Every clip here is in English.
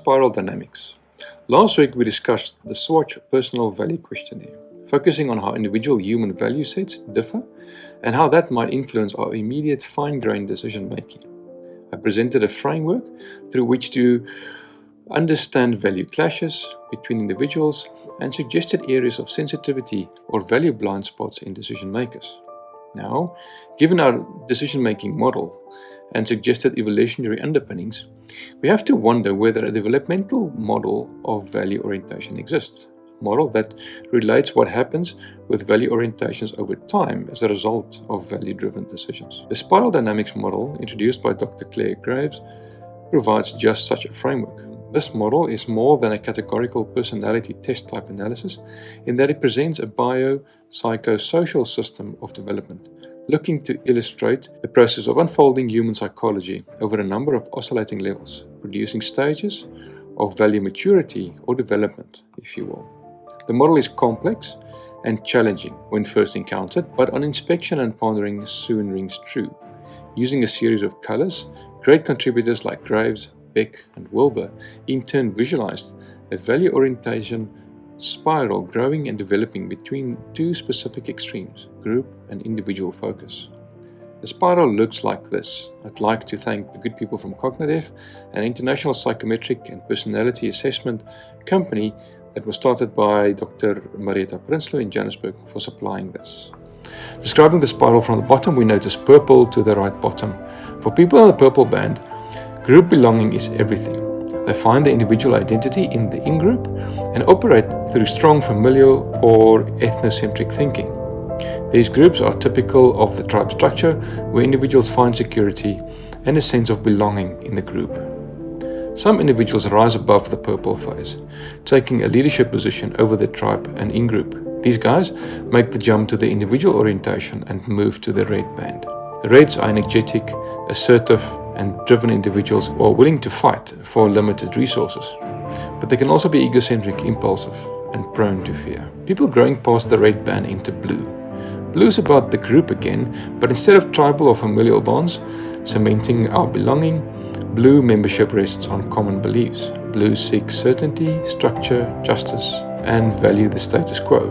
Spiral dynamics. Last week we discussed the Swatch Personal Value Questionnaire, focusing on how individual human value sets differ and how that might influence our immediate fine-grained decision making. I presented a framework through which to understand value clashes between individuals and suggested areas of sensitivity or value blind spots in decision makers. Now, given our decision making model and suggested evolutionary underpinnings, we have to wonder whether a developmental model of value orientation exists. A model that relates what happens with value orientations over time as a result of value-driven decisions. The spiral dynamics model, introduced by Dr. Claire Graves, provides just such a framework. This model is more than a categorical personality test type analysis in that it presents a bio-psychosocial system of development, looking to illustrate the process of unfolding human psychology over a number of oscillating levels, producing stages of value maturity or development, if you will. The model is complex and challenging when first encountered, but on inspection and pondering soon rings true. Using a series of colors, great contributors like Graves, Beck, and Wilbur in turn visualized a value orientation spiral growing and developing between two specific extremes, group and individual focus. The spiral looks like this. I'd like to thank the good people from Cognitive, an international psychometric and personality assessment company that was started by Dr. Marietta Prinsloo in Johannesburg, for supplying this. Describing the spiral from the bottom, we notice purple to the right bottom. For people in the purple band, group belonging is everything. They find their individual identity in the in-group and operate through strong familial or ethnocentric thinking. These groups are typical of the tribe structure, where individuals find security and a sense of belonging in the group. Some individuals rise above the purple phase, taking a leadership position over the tribe and in-group. These guys make the jump to the individual orientation and move to the red band. The reds are energetic, assertive, and driven individuals who are willing to fight for limited resources. But they can also be egocentric, impulsive, and prone to fear. People growing past the red band into blue. Blue is about the group again, but instead of tribal or familial bonds cementing our belonging, blue membership rests on common beliefs. Blue seeks certainty, structure, justice, and value the status quo.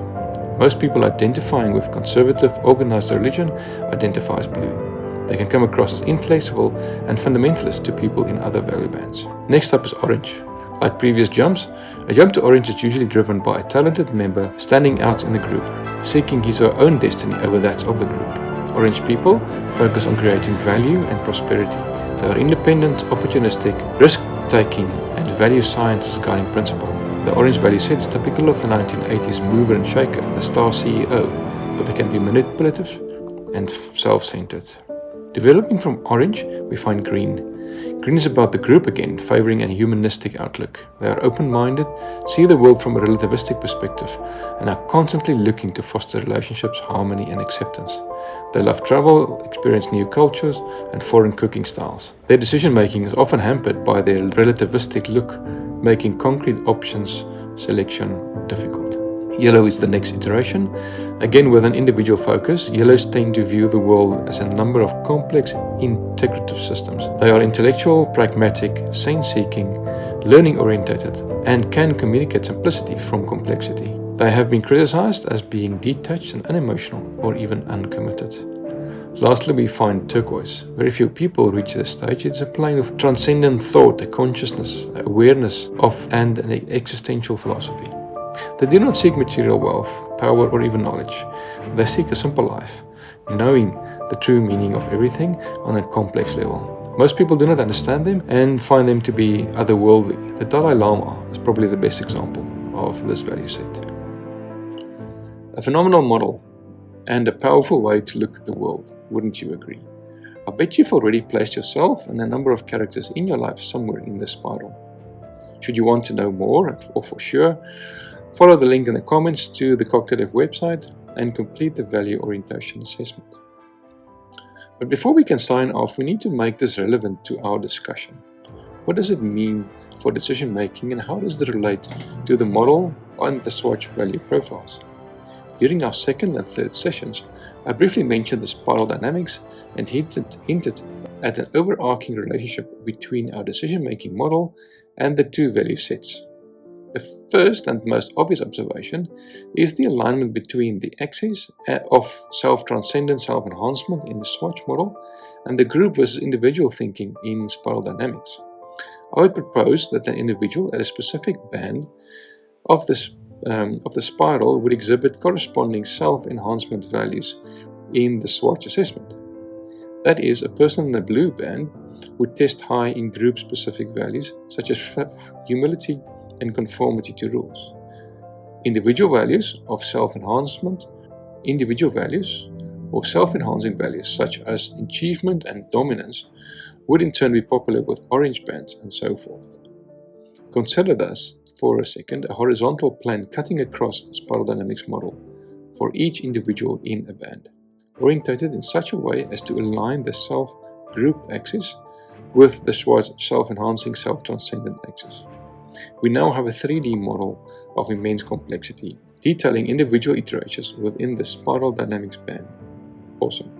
Most people identifying with conservative, organized religion identify as blue. They can come across as inflexible and fundamentalist to people in other value bands. Next up is orange. Like previous jumps, a jump to orange is usually driven by a talented member standing out in the group, seeking his or her own destiny over that of the group. Orange people focus on creating value and prosperity. They are independent, opportunistic, risk-taking, and value science as a guiding principle. The orange value set is typical of the 1980s mover and shaker, the star CEO, but they can be manipulative and self-centered. Developing from orange, we find green. Green is about the group again, favoring a humanistic outlook. They are open-minded, see the world from a relativistic perspective, and are constantly looking to foster relationships, harmony, and acceptance. They love travel, experience new cultures, and foreign cooking styles. Their decision-making is often hampered by their relativistic look, making concrete options selection difficult. Yellow is the next iteration. Again, with an individual focus, yellows tend to view the world as a number of complex, integrative systems. They are intellectual, pragmatic, sense-seeking, learning-orientated, and can communicate simplicity from complexity. They have been criticized as being detached and unemotional, or even uncommitted. Lastly, we find turquoise. Very few people reach this stage. It's a plane of transcendent thought, a consciousness, awareness of, and an existential philosophy. They do not seek material wealth, power, or even knowledge. They seek a simple life, knowing the true meaning of everything on a complex level. Most people do not understand them and find them to be otherworldly. The Dalai Lama is probably the best example of this value set. A phenomenal model and a powerful way to look at the world, wouldn't you agree? I bet you've already placed yourself and a number of characters in your life somewhere in this spiral. Should you want to know more, or for sure, follow the link in the comments to the Cognitive website and complete the value orientation assessment. But before we can sign off, we need to make this relevant to our discussion. What does it mean for decision making, and how does it relate to the model and the Swatch value profiles? During our second and third sessions, I briefly mentioned the spiral dynamics and hinted at an overarching relationship between our decision making model and the two value sets. The first and most obvious observation is the alignment between the axis of self-transcendent self-enhancement in the Swatch model and the group versus individual thinking in spiral dynamics. I would propose that an individual at a specific band of the spiral would exhibit corresponding self-enhancement values in the Swatch assessment. That is, a person in the blue band would test high in group-specific values such as humility and conformity to rules. Individual values of self-enhancement, individual values or self-enhancing values such as achievement and dominance would in turn be popular with orange bands and so forth. Consider thus, for a second, a horizontal plane cutting across the spiral dynamics model for each individual in a band, orientated in such a way as to align the self-group axis with the Schwartz self-enhancing self-transcendent axis. We now have a 3D model of immense complexity, detailing individual iterations within the spiral dynamics band. Awesome.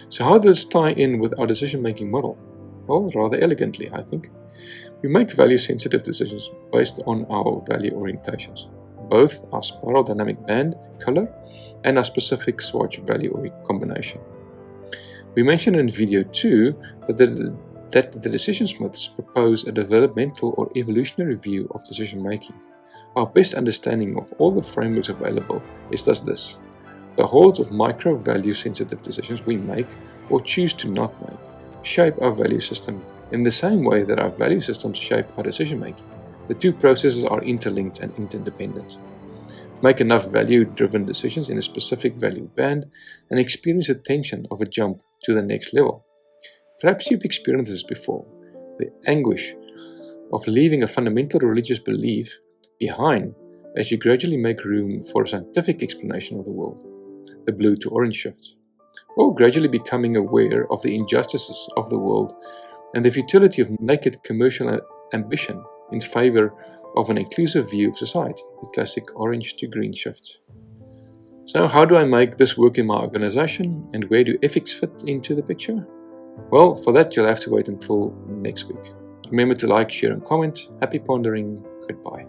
So how does this tie in with our decision-making model? Well, rather elegantly, I think. We make value-sensitive decisions based on our value orientations, both our spiral dynamic band color and our specific Swatch value combination. We mentioned in video 2 that the decision smiths propose a developmental or evolutionary view of decision-making. Our best understanding of all the frameworks available is thus this: the hordes of micro-value-sensitive decisions we make or choose to not make shape our value system in the same way that our value systems shape our decision-making. The two processes are interlinked and interdependent. Make enough value-driven decisions in a specific value band and experience the tension of a jump to the next level. Perhaps you've experienced this before, the anguish of leaving a fundamental religious belief behind as you gradually make room for a scientific explanation of the world, the blue to orange shift, or gradually becoming aware of the injustices of the world and the futility of naked commercial ambition in favor of an inclusive view of society, the classic orange to green shift. So how do I make this work in my organization, and where do ethics fit into the picture? Well, for that you'll have to wait until next week. Remember to like, share and comment. Happy pondering. Goodbye.